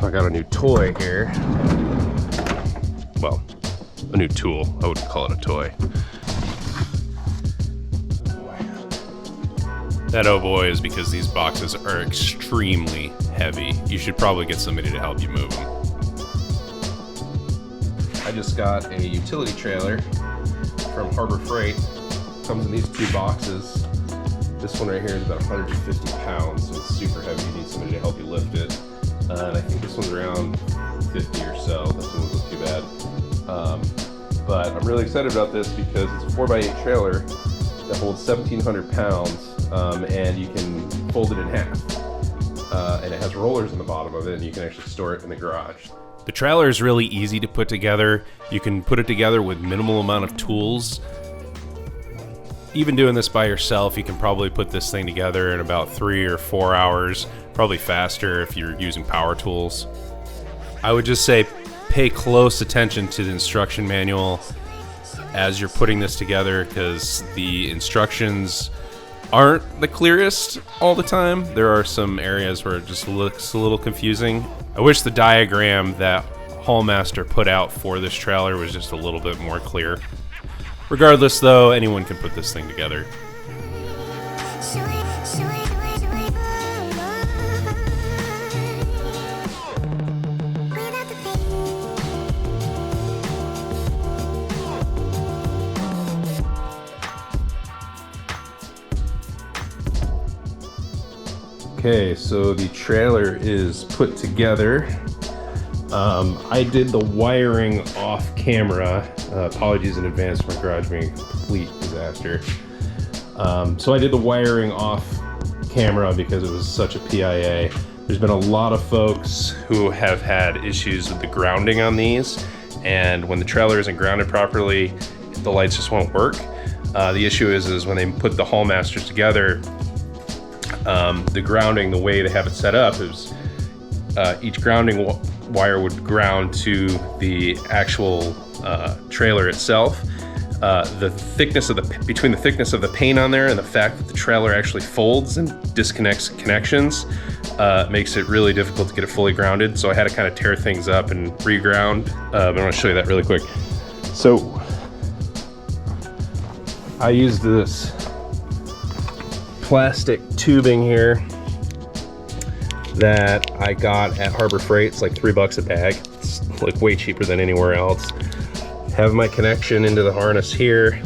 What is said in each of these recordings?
So I got a new toy here. Well, a new tool. I wouldn't call it a toy. That oh boy is because these boxes are extremely heavy. You should probably get somebody to help you move them. I just got a utility trailer from Harbor Freight. Comes in these two boxes. This one right here is about 150 pounds, so it's super heavy. You need somebody to help you lift it. And I think this one's around 50 or so. This one wasn't too bad. But I'm really excited about this because it's a 4x8 trailer that holds 1,700 pounds. And you can fold it in half. And it has rollers in the bottom of it, and you can actually store it in the garage. The trailer is really easy to put together. You can put it together with minimal amount of tools. Even doing this by yourself, you can probably put this thing together in about 3 or 4 hours, probably faster if you're using power tools. I would just say pay close attention to the instruction manual as you're putting this together, because the instructions aren't the clearest all the time. There are some areas where it just looks a little confusing. I wish the diagram that Haulmaster put out for this trailer was just a little bit more clear. Regardless though, anyone can put this thing together. Okay, so the trailer is put together. I did the wiring off camera. Apologies in advance for my garage being a complete disaster. So I did the wiring off camera because it was such a PIA. There's been a lot of folks who have had issues with the grounding on these, and when the trailer isn't grounded properly, the lights just won't work. The issue is when they put the Haulmasters together, the grounding, the way they have it set up is each grounding wire would ground to the actual trailer itself. The thickness of between the thickness of the paint on there and the fact that the trailer actually folds and disconnects connections makes it really difficult to get it fully grounded. So I had to kind of tear things up and reground. But I'm going to show you that really quick. So I used this plastic tubing here that I got at Harbor Freight. It's like $3 a bag. It's like way cheaper than anywhere else. Have my connection into the harness here.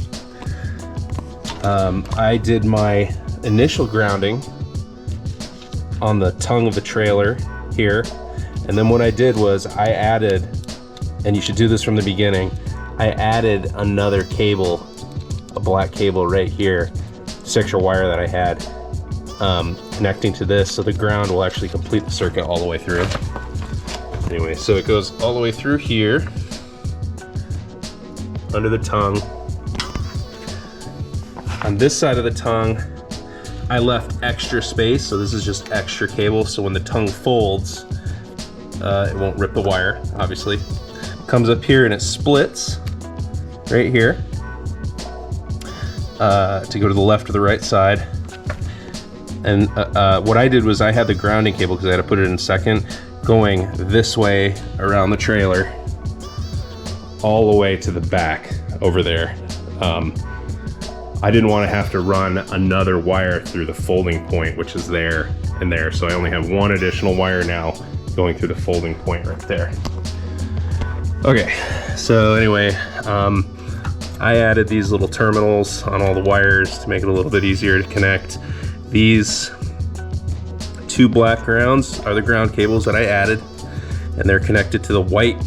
I did my initial grounding on the tongue of the trailer here, and then what I did was I added, and you should do this from the beginning, I added another cable, a black cable right here, 6-inch wire that I had connecting to this, so the ground will actually complete the circuit all the way through. Anyway, so it goes all the way through here under the tongue. On this side of the tongue, I left extra space, so this is just extra cable, so when the tongue folds, it won't rip the wire, obviously. Comes up here and it splits right here to go to the left or the right side. And what I did was I had the grounding cable, because I had to put it in second, going this way around the trailer all the way to the back over there. I didn't want to have to run another wire through the folding point, which is there and there, so I only have one additional wire now going through the folding point right there. Okay, so anyway, I added these little terminals on all the wires to make it a little bit easier to connect. These two black grounds are the ground cables that I added, and they're connected to the white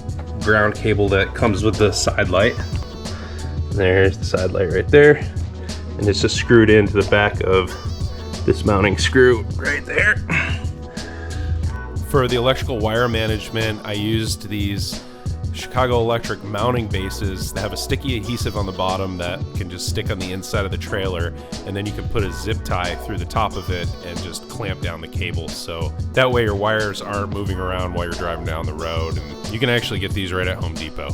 ground cable that comes with the side light. There's the side light right there, and it's just screwed into the back of this mounting screw right there. For the electrical wire management, I used these Chicago Electric mounting bases that have a sticky adhesive on the bottom that can just stick on the inside of the trailer, and then you can put a zip tie through the top of it and just clamp down the cables, so that way your wires aren't moving around while you're driving down the road. And you can actually get these right at Home Depot.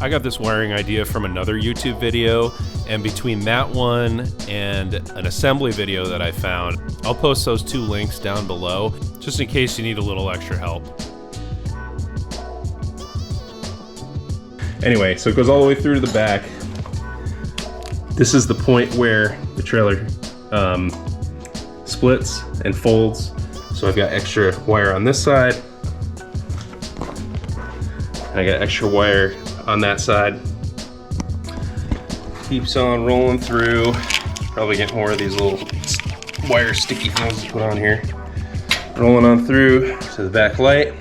I got this wiring idea from another YouTube video, and between that one and an assembly video that I found, I'll post those two links down below just in case you need a little extra help. Anyway, so it goes all the way through to the back. This is the point where the trailer splits and folds. So I've got extra wire on this side, and I got extra wire on that side. Keeps on rolling through. Probably get more of these little wire sticky things to put on here. Rolling on through to the back light.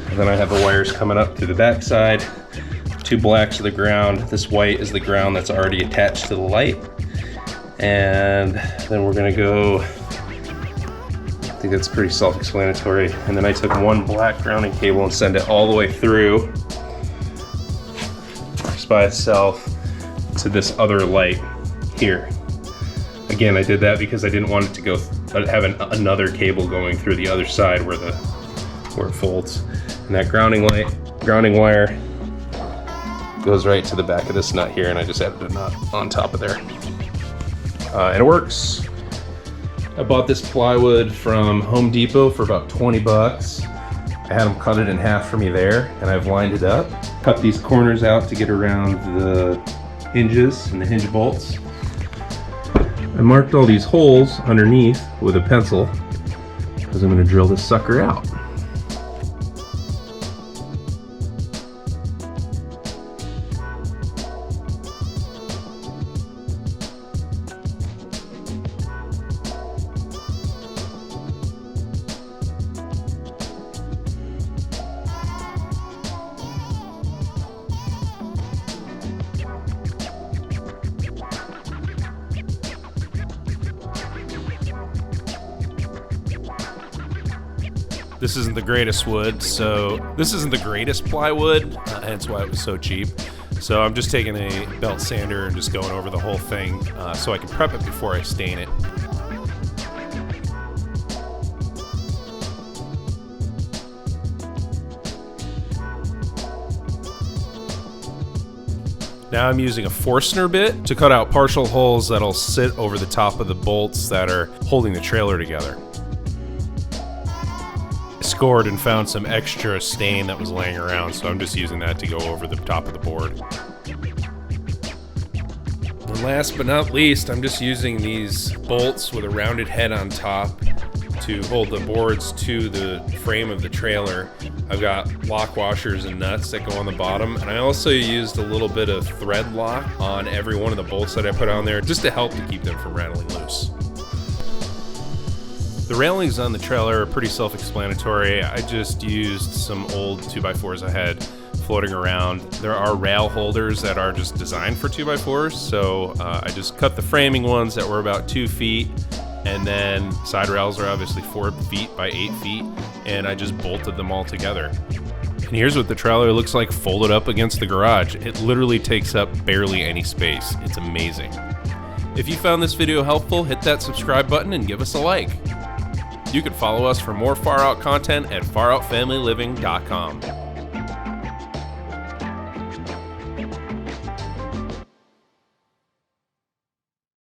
And then I have the wires coming up to the back side. 2 blacks are the ground. This white is the ground that's already attached to the light. And then we're gonna go, I think that's pretty self-explanatory. And then I took 1 black grounding cable and send it all the way through, just by itself, to this other light here. Again, I did that because I didn't want it to go have another cable going through the other side where it folds. And that grounding wire goes right to the back of this nut here, and I just added a nut on top of there. And it works. I bought this plywood from Home Depot for about 20 bucks. I had them cut it in half for me there, and I've lined it up. Cut these corners out to get around the hinges and the hinge bolts. I marked all these holes underneath with a pencil because I'm going to drill this sucker out. This isn't the greatest wood, so this isn't the greatest plywood, hence why it was so cheap. So I'm just taking a belt sander and just going over the whole thing so I can prep it before I stain it. Now I'm using a Forstner bit to cut out partial holes that'll sit over the top of the bolts that are holding the trailer together. Scored and found some extra stain that was laying around, so I'm just using that to go over the top of the board. And last but not least, I'm just using these bolts with a rounded head on top to hold the boards to the frame of the trailer. I've got lock washers and nuts that go on the bottom, and I also used a little bit of thread lock on every one of the bolts that I put on there just to help to keep them from rattling loose. The railings on the trailer are pretty self-explanatory. I just used some old 2x4s I had floating around. There are rail holders that are just designed for 2x4s, so I just cut the framing ones that were about 2 feet, and then side rails are obviously 4 feet by 8 feet, and I just bolted them all together. And here's what the trailer looks like folded up against the garage. It literally takes up barely any space. It's amazing. If you found this video helpful, hit that subscribe button and give us a like. You can follow us for more Far Out content at faroutfamilyliving.com.